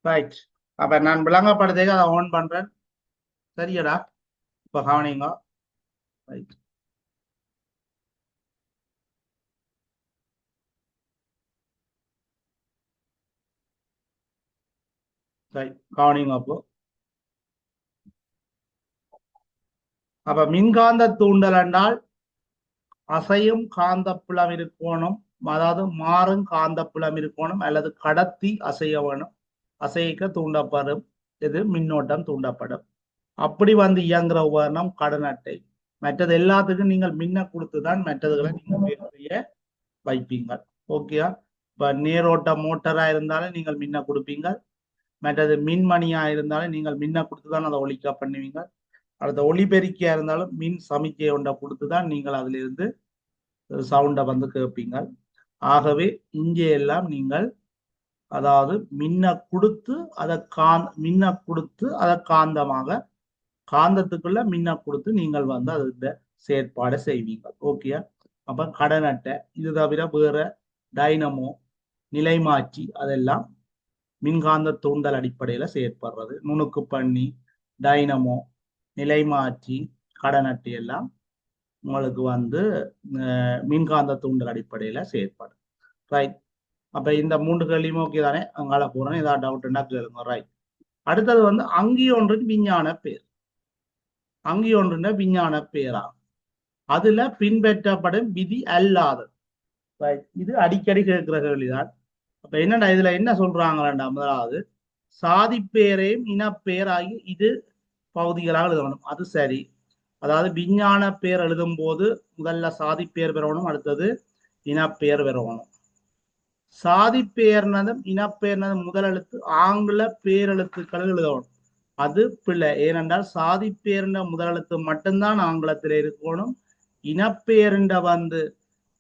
Right. அப்ப நான் விளங்கப்படுறதுக்கு அதை ஆன் பண்றேன். சரியடா, இப்ப கவனிங்க. ரைட். ரைட், கவனிங்க. அப்ப மின்காந்த தூண்டல் என்றால் அசையும் காந்தப்புலம் இருக்கணும், அதாவது மாறும் காந்தப்புலம் இருக்கணும், அல்லது கடத்தி அசைய வேணும். அசைக்க தூண்டப்படும் இது மின்னோட்டம் தூண்டப்படும். அப்படி வந்து இயங்குற உபகரணம் கடன் அட்டை. மற்றது எல்லாத்துக்கும் நீங்கள் மின்ன கொடுத்துதான் மற்றதுகளை நீங்கள் செய்ய வைப்பீங்க. ஓகேயா? இப்ப நீரோட்ட மோட்டரா இருந்தாலும் நீங்கள் மின்ன கொடுப்பீங்க. மற்றது மின்மணியா இருந்தாலும் நீங்கள் மின்ன கொடுத்துதான் அதை ஒலிக்க பண்ணுவீங்க. அடுத்த ஒளிபெருக்கியா இருந்தாலும் மின் சமிக்கை ஒன்றை கொடுத்துதான் நீங்கள் அதுல இருந்து சவுண்டை வந்து கேட்பீங்க. ஆகவே இங்கே எல்லாம் நீங்கள் அதாவது மின்ன கொடுத்து அதை காந்தமாக காந்தத்துக்குள்ள மின்ன கொடுத்து நீங்கள் வந்து அது செயற்பாடை செய்வீங்க. ஓகேயா? அப்ப கடன் அட்டை இது தவிர வேற டைனமோ, நிலைமாற்றி அதெல்லாம் மின்காந்த தூண்டல் அடிப்படையில செயற்படுறது. நுணுக்கு பண்ணி, டைனமோ, நிலைமாற்றி, கடன் அட்டை எல்லாம் உங்களுக்கு வந்து மின்காந்த தூண்டல் அடிப்படையில செயற்படும். ரைட். அப்ப இந்த மூன்று கேள்வியும் ஓகே தானே? அங்கால போறோம். ஏதாவது டவுட்னா கேளுங்க. ரைட். அடுத்தது வந்து அங்கி ஒன்றின் விஞ்ஞான பேர். அங்கி ஒன்றுன விஞ்ஞான பேரா, அதுல பின்பற்றப்படும் விதி அல்லாதது. ரைட். இது அடிக்கடி கேட்கிற கேள்விதான். அப்ப என்னடா இதுல என்ன சொல்றாங்கடா, முதலாவது சாதிப்பேரையும் இனப்பேர் ஆகி இது பகுதிகளாக எழுதணும். அது சரி. அதாவது விஞ்ஞான பேர் எழுதும் போது முதல்ல சாதிப்பேர் பெறணும், அடுத்தது இனப்பெயர் பெறணும். சாதிப்பெயர்னதும் இனப்பெயர்னதும் முதல் எழுத்து ஆங்கில பேரெழுத்துக்கள் எழுதணும். அது பிள்ளை. ஏனென்றால் சாதிப்பேர்ன்ற முதல் எழுத்து மட்டும்தான் ஆங்கிலத்தில் இருக்கணும். இனப்பெயர்ன்ற வந்து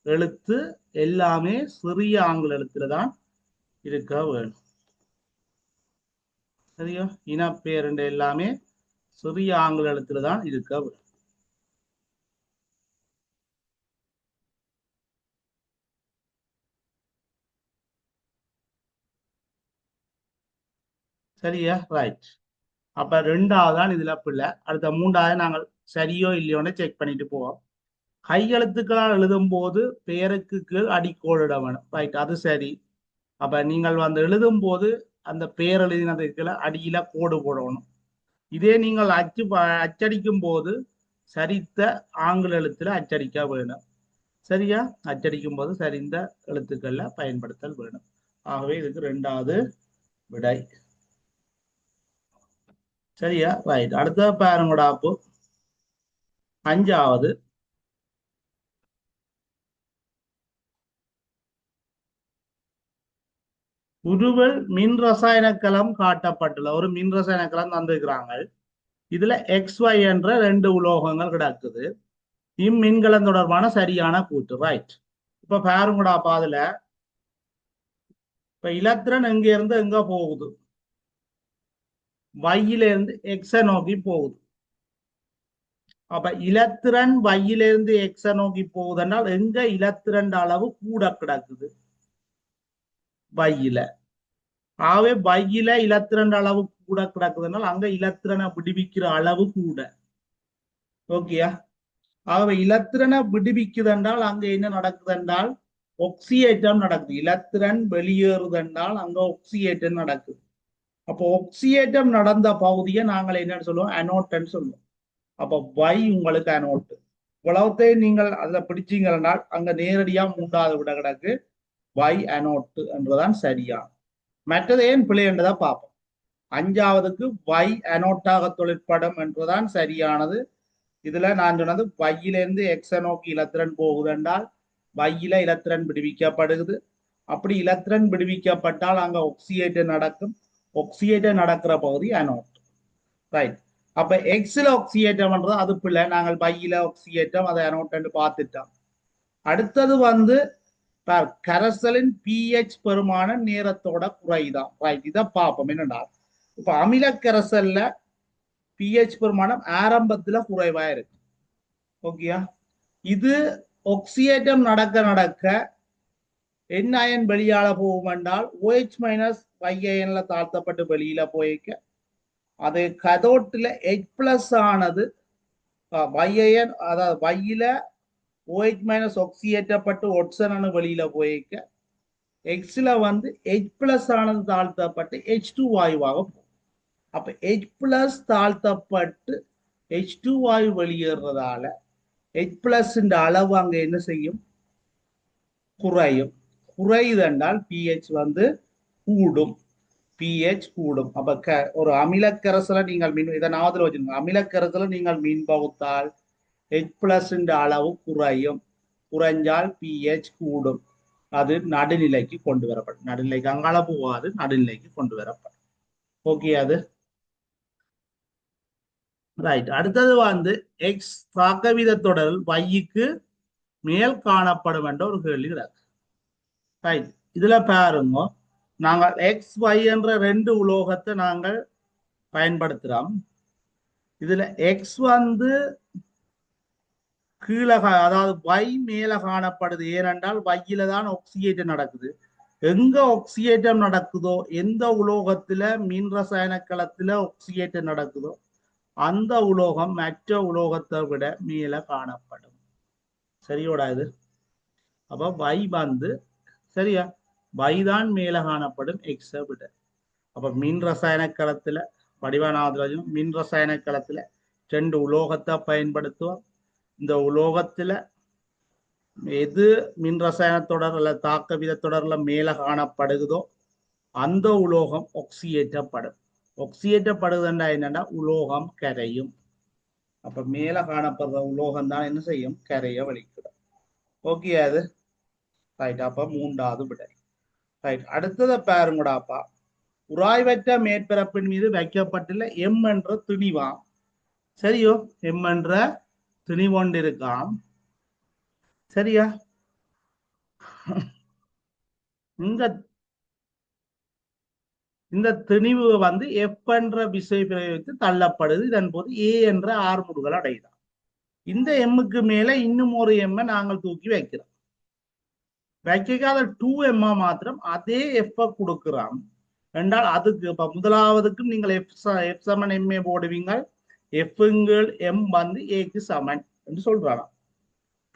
எழுத்து எல்லாமே சிறிய ஆங்கில எழுத்துல தான் இருக்க வேணும். சரியா? இனப்பெயர்ன்ற எல்லாமே சிறிய ஆங்கில எழுத்துல தான் இருக்க வேணும். சரியா? ரைட். அப்ப ரெண்டாவது தான் இதுல பிள்ளை. அடுத்த மூன்றாவது நாங்கள் சரியோ இல்லையோன்னு செக் பண்ணிட்டு போவோம். கையெழுத்துக்களால் எழுதும் போது பெயருக்கு கீழ் அடிக்கோடிட வேணும். ரைட், அது சரி. அப்ப நீங்கள் வந்து எழுதும் போது அந்த பெயர் எழுதினதுக்கு அடியில கோடு போடணும். இதே நீங்கள் அச்சடிக்கும் போது சரித்த ஆங்கில எழுத்துல அச்சடிக்க வேணும். சரியா? அச்சடிக்கும் போது சரிந்த எழுத்துக்கள்ல பயன்படுத்தல் வேணும். ஆகவே இதுக்கு ரெண்டாவது விடை. சரியா? ரைட். அடுத்த பாருங்கடா. அப்போ அஞ்சாவது, உருவல் மின் ரசாயன களம் காட்டப்பட்டுள்ள ஒரு மின் ரசாயன களம் தந்திருக்கிறாங்க. இதுல XY என்ற ரெண்டு உலோகங்கள் கிடக்குது. இம்மின்கலம் தொடர்பான சரியான கூற்று. ரைட். இப்ப பாருங்கடா. அதுல இப்ப இலத்திரன் எங்க இருந்து எங்க போகுது? வையில இருந்து எக்ஸ நோக்கி போகுது. அப்ப இலத்திரன் வையில இருந்து எக்ஸ நோக்கி போகுதுன்னால் எங்க இலத்திரன் அளவு கூட கிடக்குது? வையில. ஆகவே வையில இலத்திரன் அளவு கூட கிடக்குதுனால் அங்க இலத்திரனை விடுவிக்கிற அளவு கூட. ஓகேயா? ஆகவே இலத்திரனை விடுவிக்குது என்றால் அங்க என்ன நடக்குது என்றால் ஒக்சியேற்றம் நடக்குது. இலத்திரன் வெளியேறுதென்றால் அங்க ஒக்சியேற்றம் நடக்குது. அப்போ ஒக்சியேற்றம் நடந்த பகுதியை நாங்கள் என்னன்னு சொல்லுவோம்? அனோட்ன்னு சொல்லுவோம். அப்ப வை உங்களுக்கு அனோட்டு. உலகத்தையும் நீங்கள் அதுல பிடிச்சீங்கன்னா அங்க நேரடியா மூன்றாவது விட கிடக்கு வை அனோட்டு என்றுதான் சரியா. மற்றது ஏன் பிழை என்றுதான் பார்ப்போம். அஞ்சாவதுக்கு வை அனோட்டாக தொழிற்படும் என்றுதான் சரியானது. இதுல நான் சொன்னது வையிலிருந்து எக்ஸ நோக்கி இலத்திரன் போகுது என்றால் வையில இலத்திரன் விடுவிக்கப்படுகிறது. அப்படி இலத்திரன் விடுவிக்கப்பட்டால் அங்க ஒக்சியேட்டர் நடக்கும். ஒக்சியேட்டர் நடக்கிற பகுதி அனோட். ரைட். அப்ப எக்ஸ்ல ஒக்சியேட்டம் பண்றது அது பிள்ளை. நாங்கள் பையில ஒக்சியேட்டம் அதை அனோட் பார்த்துட்டோம். அடுத்தது வந்து கரைசலின் பிஹெச் பெருமான நேரத்தோட குறைதான். ரைட். இதை பார்ப்போம். என்னடா இப்ப அமில கரைசல்ல பிஹெச் பெருமானம் ஆரம்பத்துல குறைவா இருக்கு. ஓகேயா? இது ஒக்சியேட்டம் நடக்க நடக்க என் அயன் வெளியால போகும் என்றால் OH மைனஸ் YANல தாழ்த்தப்பட்டு வெளியில போய்க்க அது கதோட்டில் H பிளஸ் ஆனது YAN அதாவது வையில OH மைனஸ் ஒக்சியேற்றப்பட்டு ஒட்சன் வெளியில போய்க்க எக்ஸ்ல வந்து H பிளஸ் ஆனது தாழ்த்தப்பட்டு H2 வாயுவாக போகும். அப்ப H பிளஸ் தாழ்த்தப்பட்டு H2 வாயு வெளியேறதால H பிளஸ் அளவு அங்க என்ன செய்யும்? குறையும். குறையுதென்றால் pH வந்து கூடும். pH கூடும். அப்ப ஒரு அமிலக்கரசலை நீங்கள் மீன் இதை ஞாபகத்தில் வச்சுக்கோங்க. அமிலக்கரசலை நீங்கள் மீன் பகுத்தால் H பிளஸ் அளவு குறையும். குறைஞ்சால் pH கூடும். அது நடுநிலைக்கு கொண்டு வரப்படும். நடுநிலைக்கு அங்கால போகாது, நடுநிலைக்கு கொண்டு வரப்படும். ஓகே, அது ரைட். அடுத்தது வந்து எக்ஸ் தாக்கவித தொடரில் வைக்கு மேல் காணப்படும் என்ற ஒரு கேள்வி கிடக்கு. ரைட், இதுல பாருங்க, நாங்கள் எக்ஸ் ஒய் என்ற ரெண்டு உலோகத்தை நாங்கள் பயன்படுத்துறோம். இதுல எக்ஸ் வந்து கீழே அதாவது வை மேல காணப்படுது. ஏனென்றால் வையில தான் ஆக்சிஜேஷன் நடக்குது. எங்க ஆக்சிஜேஷன் நடக்குதோ, எந்த உலோகத்துல மின் ரசாயன களத்துல ஆக்சிஜேஷன் நடக்குதோ அந்த உலோகம் மற்ற உலோகத்தை விட மேல காணப்படும். சரியோடா இது? அப்ப வை வந்து சரியா வைதான் மேல காணப்படும் எக்ஸை விட. அப்ப மின் ரசாயன களத்துல வடிவானாவது மின் ரசாயன களத்துல ரெண்டு உலோகத்தை பயன்படுத்துவோம். இந்த உலோகத்துல எது மின் ரசாயன தொடர் அல்ல தாக்க வித தொடர்ல மேல காணப்படுகிறதோ அந்த உலோகம் ஒக்சியேற்றப்படும். ஒக்சியேற்றப்படுதுன்னா என்னன்னா உலோகம் கரையும். அப்ப மேல காணப்படுற உலோகம் தான் என்ன செய்யும்? கரைய வலிக்கிடும். ஓகே, அது ரைட். அப்ப மூன்றாவது விடை. ரைட், அடுத்ததை பாருங்கடாப்பா. உராய்வற்ற மேற்பரப்பின் மீது வைக்கப்பட்டுள்ள எம் என்ற துணிவாம். சரியோ? எம் என்ற துணிவொண்டு இருக்காம். சரியா? இந்த இந்த திணிவு வந்து எஃப் என்ற விசை பிரயோகித்து தள்ளப்படுது. இதன் போது ஏ என்ற ஆர்முடுகள் அடையுதான். இந்த எம்முக்கு மேல இன்னும் ஒரு எம்மை நாங்கள் தூக்கி வைக்கிறோம். வைக்காத 2M மாத்திரம் அதே எஃப் கொடுக்கிறோம் என்றால் அதுக்கு இப்ப முதலாவதுக்கும் நீங்கள் எஃப் சமன் எம்ஏ போடுவீங்க. எஃப்ங்கள் எம் வந்து ஏக்கு சமன் என்று சொல்றாங்க.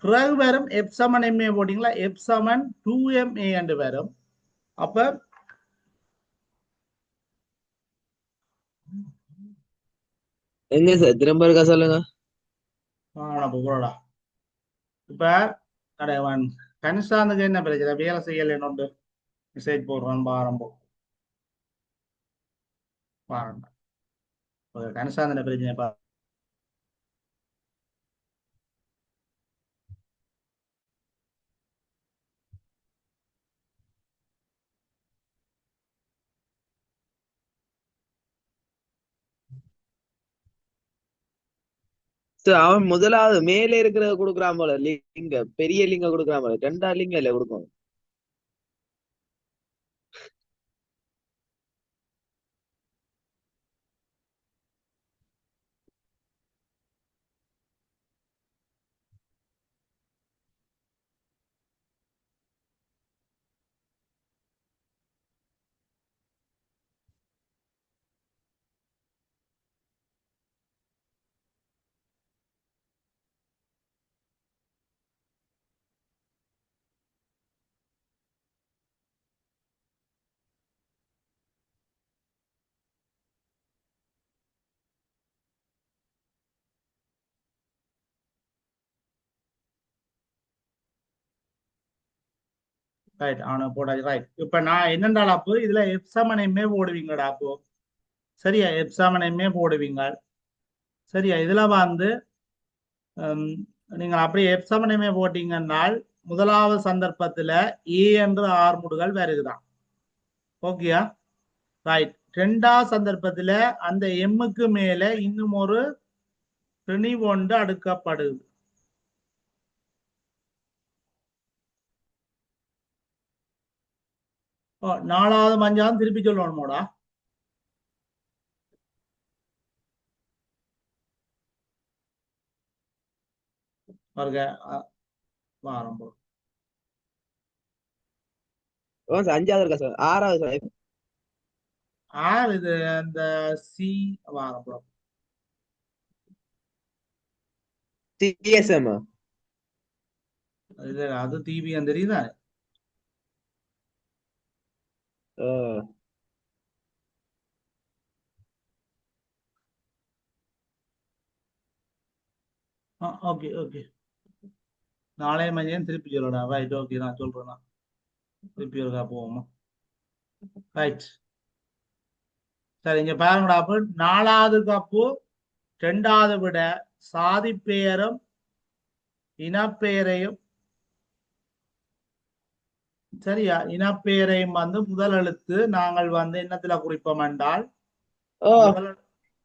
பிறகு வரும் எஃப் சமன் எம்ஏ போட்டீங்களா, எஃப் சமன் 2MA என்று வரும். அப்ப எங்க சார் திரும்ப இருக்கா சொல்லுங்க. இப்ப கடைவன் கனிசாந்துக்கு என்ன பிரச்சனை? வேலை செய்யல என்னொண்டு மெசேஜ் போடுறான் பாரம்போ பாருங்க. கனிசாந்த பிரச்சனை சார் அவன் முதலாவது மேல இருக்கிறத கொடுக்குறான் போல லிங்க, பெரிய லிங்க கொடுக்குறான் போல. ரெண்டா லிங்க இல்ல கொடுக்கும். ரைட். அவனை போடாது. ரைட். இப்ப நான் என்னண்டால் அப்போ இதுல எஃப் சமன் எம்ஏ போடுவீங்கடா அப்போ. சரியா? எஃப் சமன் எம்ஏ போடுவீங்க. சரியா? இதுல வந்து நீங்கள் அப்படியே எஃப் சமன் எம்ஏ போட்டீங்கன்னால் முதலாவது சந்தர்ப்பத்துல ஏ என்ற ஆர்முடுகள் வருகுதான். ஓகேயா? ரைட். ரெண்டாவது சந்தர்ப்பத்துல அந்த எம்முக்கு மேல இன்னும் ஒரு திணிவொண்டு அடுக்கப்படுது. நாலாவது மஞ்சாவது திருப்பி சொல்லணுமோடா? பாருங்க, ஆரம்பம். அஞ்சாவது இருக்கா சார்? ஆறாவது சார். ஆர் இது அந்த சி வாங்க சிஎஸ்எம். இது அது டிவியும் தெரியுதா? ஓகே ஓகே, நாளைய மதியம் திருப்பி சொல்லடா. ரைட், ஓகே, நான் சொல்றேன். நான் திருப்பி இருக்கா போவோமா? ரைட், சரி, இங்க பாருங்கடா. அப்ப 4வது கப்பு 2வது விட சாதி பெயரும் இனப்பெயரையும், சரியா, இனப்பெயரையும் வந்து முதல் எழுத்து நாங்கள் வந்து என்னத்துல குறிப்போம் என்றால் ஓ முதல்,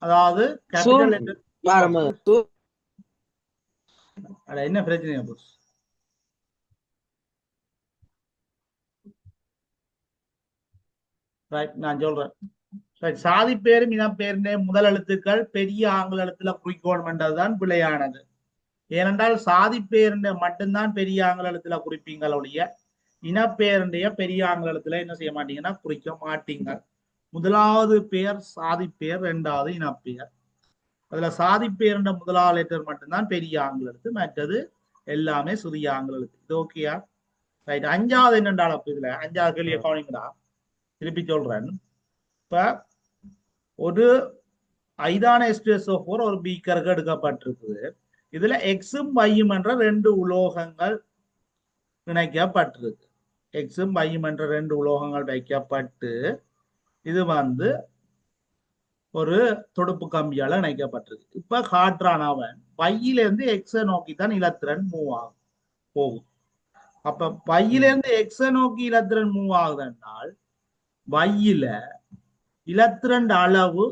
அதாவது சூம் கேபிட்டல் லெட்டர். பாருங்க. அட என்ன பிரச்சனை போஸ்? ரைட், நான் சொல்றேன். ரைட், சாதி பேரும் இனப்பெயருடைய முதல் எழுத்துக்கள் பெரிய ஆங்கில எழுத்துல குறிக்கோணும் என்றதுதான் பிழையானது. ஏனென்றால் சாதி பேருடைய மட்டும்தான் பெரிய ஆங்கில எழுத்துல குறிப்பீங்களுடைய, இனப்பெயருடைய பெரிய ஆங்கில எழுத்துல என்ன செய்ய மாட்டீங்கன்னா குறிக்க மாட்டீங்க. முதலாவது பெயர் சாதி பெயர், 2வது இனப்பெயர். அதுல சாதி பெயருன்ற முதலாவது லெட்டர் மட்டும்தான் பெரிய ஆங்கில எழுத்து, மற்றது எல்லாமே சிறிய ஆங்கில எழுத்து. இது ஓகேயா? ரைட், 5வது என்னென்றால் அப்ப இதுல 5வது கேள்வியை கவனிங்கடா, திருப்பி சொல்றேன். இப்ப ஒரு ஐதான H2SO4 ஒரு பீக்கருக்கு எடுக்கப்பட்டிருக்குது. இதுல எக்ஸும் வையும் என்ற 2 உலோகங்கள் இணைக்கப்பட்டிருக்கு. எக்ஸும் வையும் என்ற 2 உலோகங்கள் வைக்கப்பட்டு இது வந்து ஒரு தொடுப்பு கம்பியால இணைக்கப்பட்டிருக்கு. இப்ப காற்றான் அவன் பையிலிருந்து எக்ஸ நோக்கி தான் இலத்திரன் மூவ் ஆகும் போகும். அப்ப பையிலிருந்து எக்ஸ நோக்கி இலத்திரன் மூவ் ஆகுதுன்னால் பையில இலத்திரன் அளவு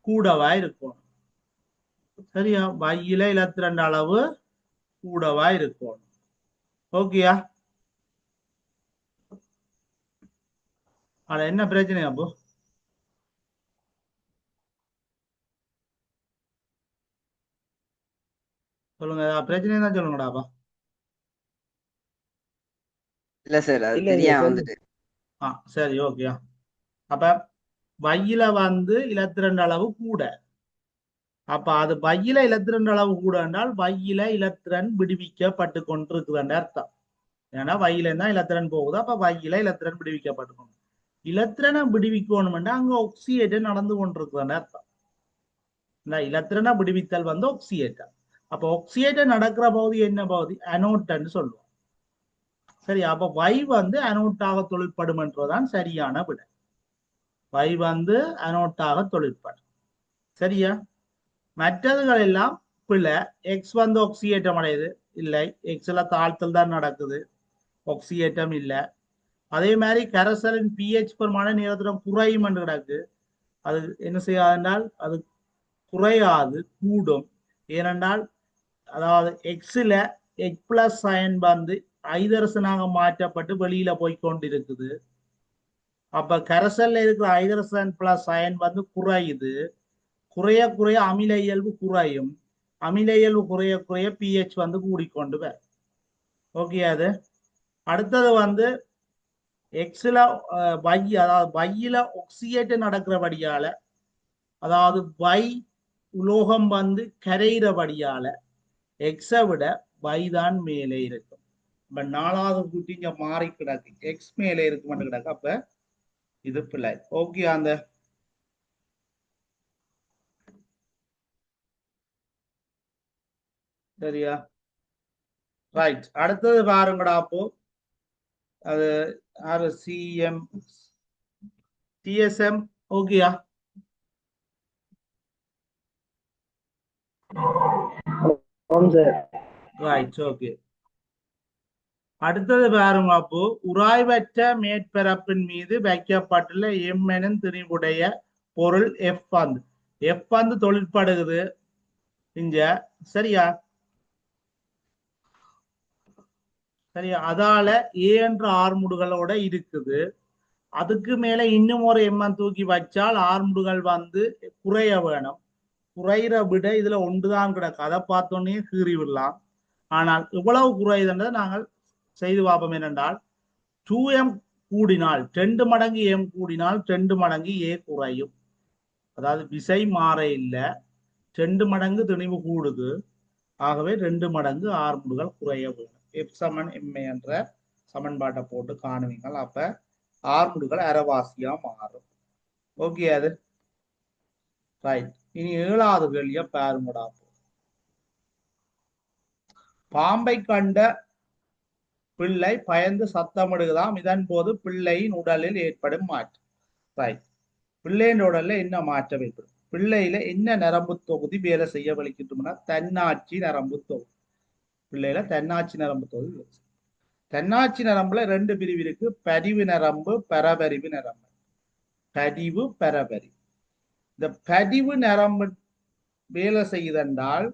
கூடவா இருக்கும். சரியா? பையில இலத்திரன் அளவு கூடவா இருக்கும். ஓகேயா? ஆனா என்ன பிரச்சனை அப்போ? சொல்லுங்க, பிரச்சனை தான் சொல்லுங்கடாப்பா. இல்ல சார், அது இல்ல இல்ல தெரியாம சொல்லு. வந்துட்டு. சரி, ஓகேயா. அப்ப பையில வந்து இலத்திரன் அளவு கூட. அப்ப அது பையில இலத்திரன் அளவு கூட என்றால் பையில இலத்திரன் விடுவிக்கப்பட்டு கொண்டிருக்குதுன்ற அர்த்தம். ஏன்னா பையில தான் இலத்திரன் போகுது, அப்ப பையில இலத்திரன் விடுவிக்கப்பட்டு கொண்டு, இலத்திரனை விடுவிக்கணும்னா அங்க ஒக்சியேட்டர் நடந்து கொண்டிருக்குதுன்ற அர்த்தம். இந்த இலத்திரனை விடுவித்தல் வந்து ஒக்சியேட்டர். அப்ப ஒக்சியேட்டர் நடக்கிற பகுதி என்ன பகுதி? அனோட்னு சொல்லுவோம். சரி, அப்ப வை வந்து அனோட்டாக தொழிற்படும் என்றுதான் சரியான விட. வை வந்து அனோட்டாக தொழிற்படும். சரியா? மற்றதுகள் எல்லாம் பிள்ளை. எக்ஸ் வந்து ஒக்சியேற்றம் அடையுது இல்லை, எக்ஸ்ல தாழ்த்தல் தான் நடக்குது, ஒக்சியேற்றம் இல்லை. அதே மாதிரி கரைசலின் பிஹெச் பெருமான நேரத்திடம் குறையும் என்று கிடக்கு. அது என்ன செய்யாதென்றால் அது குறையாது, கூடும். ஏனென்றால் அதாவது எக்ஸ்ல எக் பிளஸ் அயன் வந்து ஐதரசனாக மாற்றப்பட்டு வெளியில போய்கொண்டிருக்குது. அப்ப கரைசல்ல இருக்கிற ஐதரசன் பிளஸ் அயன் வந்து குறையுது. குறைய குறைய அமில இயல்பு குறையும். அமில இயல்பு குறைய குறைய பிஹெச் வந்து கூடிக்கொண்டு வரும். ஓகே. அது அடுத்தது வந்து எக்ஸ்ல பை, அதாவது பையில ஒக்சியேட் நடக்கிறபடியால, அதாவது பை உலோகம் வந்து கரைகிறபடியால எக்ஸை விட பை தான் மேலே இருக்கும். இப்ப 4வது கூட்டி இங்க மாறி கிடக்கு, எக்ஸ் மேலே இருக்கும் கிடக்கு. அப்ப இது பிள்ளை. ஓகே. அந்த சரியா? ரைட், அடுத்தது பாருங்கடா. அப்போ அது சிஎம் டிஎஸ்எம். ஓகேயா? Right, okay. அடுத்தது பாருங்க. அப்போ உராய்வற்ற மேற்பரப்பின் மீது வைக்கப்பட்டுள்ள எம் எனும் திணிவுடைய பொருள் எஃப் வந்து, எஃப் வந்து தொழிற்படுகிறது இங்க. சரியா? சரியா? அதால ஏ என்ற ஆர்முடுகளோட இருக்குது. அதுக்கு மேல இன்னும் ஒரு எம்மன் தூக்கி வச்சால் ஆர்முடுகள் வந்து குறைய வேணும். குறையிற விட இதுல ஒன்றுதான் கிடக்கு. அதை பார்த்தோன்னே கீறி விடலாம். ஆனால் இவ்வளவு குறையுதுன்றதை நாங்கள் செய்து பார்ப்போம். என்னென்றால் 2m கூடினால் 2 மடங்கு m கூடினால் 2 மடங்கு a குறையும். அதாவது விசை மாற இல்லை, 2 மடங்கு திணிவு கூடுது, ஆகவே 2 மடங்கு ஆர்முடுகள் குறைய வேணும். எஃப் சமன் எம்ஏ என்ற சமன்பாட்டை போட்டு காணுவீங்க. அப்ப ஆர்முடுகள் அரைவாசியா மாறும். ஓகே, அது ரைட். இனி 7வது கேள்விய பாருங்கடா. பாம்பை கண்ட பிள்ளை பயந்து சத்தமிடுகிறதாம். இதன் போது பிள்ளையின் உடலில் ஏற்படும் மாற்றம். ரைட். பிள்ளையின் உடல்ல என்ன மாற்றம் ஏற்படும்? பிள்ளையில என்ன நரம்பு தொகுதி வேலை செய்ய வலிக்கிட்டோம்னா தன்னாட்சி நரம்பு தொகுதி. பிள்ளையில தன்னாட்சி நரம்பு தொகுதி. தன்னாட்சி நரம்புல 2 பிரிவு இருக்கு. பதிவு நரம்பு, பரபரிவு நரம்பு. பதிவு, பரபரிவு. இந்த பதிவு நரம்பு வேலை செய்யுதென்றால்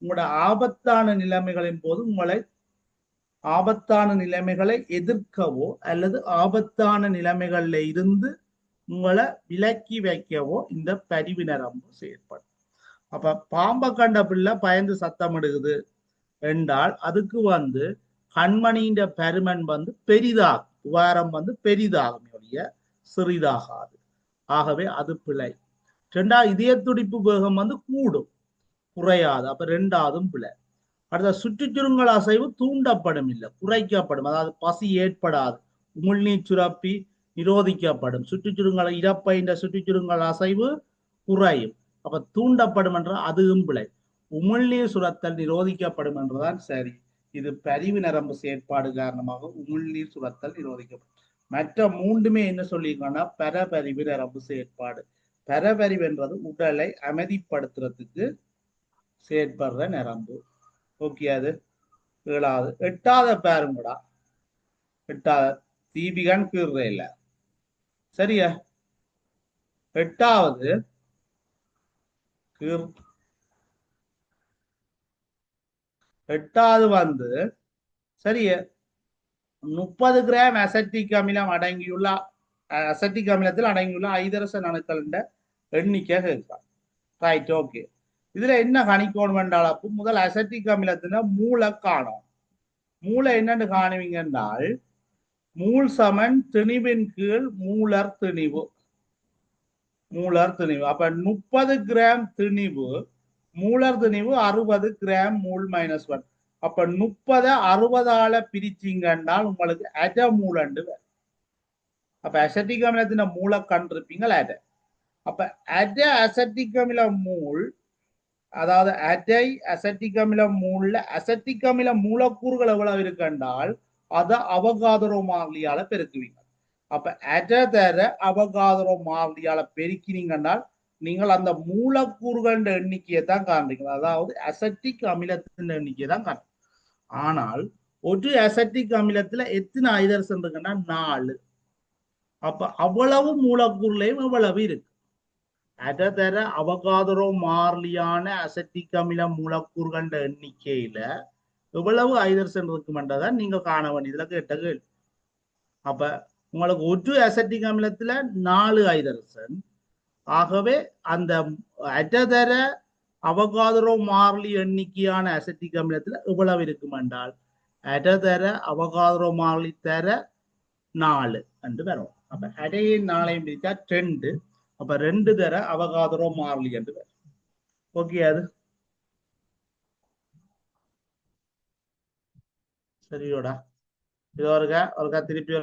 உங்களோட ஆபத்தான நிலைமைகளின் போது உங்களை ஆபத்தான நிலைமைகளை எதிர்க்கவோ அல்லது ஆபத்தான நிலைமைகள்ல இருந்து உங்களை விலக்கி வைக்கவோ இந்த பதிவு நரம்பு செயற்படும். அப்ப பாம்பை கண்ட பிள்ளை பயந்து சத்தமிடுகிறது என்றால் அதுக்கு கண்மணியின் பருமன் பெரிதாகும், துவாரம் பெரிதாகும், சிறிதாகாது. ஆகவே அது பிழை. 2வது இதய துடிப்பு வேகம் கூடும், குறையாது. அப்ப 2வதும் பிழை. அடுத்த சுற்றுச்சுருங்கல் அசைவு தூண்டப்படும், இல்லை குறைக்கப்படும். அதாவது பசி ஏற்படாது, உமிழ்நீர் சுரப்பி நிரோதிக்கப்படும். சுற்றுச்சுருங்கல் இறப்பைன்ற சுற்றுச்சுருங்கல் அசைவு குறையும். அப்ப தூண்டப்படும் என்ற அதுவும் பிழை. உமிழ்நீர் சுரத்தல் நிரோதிக்கப்படும் என்றுதான் சரி. இது பதிவு நரம்பு செயற்பாடு காரணமாக உமிழ்நீர் சுரத்தல் நிரோதிக்கப்படும். மற்ற 3மே என்ன சொல்லியிருக்காங்கன்னா பரபரிவு நரம்பு செயற்பாடு. பரபரிவு என்றது உடலை அமைதிப்படுத்துறதுக்கு செயற்படுற நரம்பு. ஓகே, அது 7வது. 8வது பாருங்கடா. 8வது தீபிகன் கீழ்ற இல்ல, சரியா? 8வது சரிய 30 கிராம் அசட்டிக் அமிலம் அடங்கியுள்ள அசட்டிக் அமிலத்தில் அடங்கியுள்ள ஐதரசன் அணுக்கள் எண்ணிக்கை கேட்கிறார். Right, okay. இதுல என்ன கணிக்கணும் என்றால் அப்போ முதல் அசட்டிக் அமிலத்தின மூளை காணும். மூளை என்னன்னு காணுவீங்க என்றால் மூல் சமன் திணிவின் கீழ் மூலர் திணிவு. மூலர் திணிவு அப்ப 30 கிராம் திணிவு, மூலர் திணிவு 60 கிராம் மூல் -1. அப்ப 30 60ஆல பிரிச்சிங்கன்னால் உங்களுக்கு அட மூலண்டு. அப்ப அசட்டிக் அமிலத்தின மூளை கண்டிருப்பீங்க அட. அப்ப அட அசட்டிக் அமில மூல், அதாவது அடை அசட்டிக் அமில மூல்ல அசட்டிக் அமில மூலக்கூறுகள் எவ்வளவு இருக்குன்றால் அதை அவகாதரோ மாறிலியால பெருக்குவீங்க. அப்ப அட தர அவகாதரோ மாறிலியால பெருக்கினீங்கன்னால் நீங்கள் அந்த மூலக்கூறுகள் எண்ணிக்கையை தான் காண்றீங்க. அதாவது அசட்டிக் அமிலத்தின் எண்ணிக்கையை தான் காண்றீங்க. ஆனால் ஒரு அசட்டிக் அமிலத்துல எத்தனை ஐதரசன் இருக்குன்னா 4. அப்ப அவ்வளவு மூலக்கூறுலையும் எவ்வளவு இருக்கு. அட தர அவகாதரோ மாறிலியான அசட்டிக் அமில மூலக்கூறுகள் எண்ணிக்கையில எவ்வளவு ஐதரசன் இருக்குமென்றதான் நீங்க காண வேண்டியதுல கேட்ட கேள்வி. அப்ப உங்களுக்கு ஒரு அசட்டிக் அமிலத்துல 4 ஐதரசன். ஆகவே அந்த அடதர அவகாதரோ மாறிலி எண்ணிக்கையான அசட்டிக் அமிலத்துல எவ்வளவு இருக்கும் என்றால் அடதர அவகாதரோ மாறிலி தர 4 என்று வரும். அப்ப அடையின் 4ஐயும் பிரிச்சா 2. அப்ப 2 தர அவகாதரோ மாறிலி என்று வரும். ஓகே, அது சரியோடா. இது ஒருக்கா திருப்பி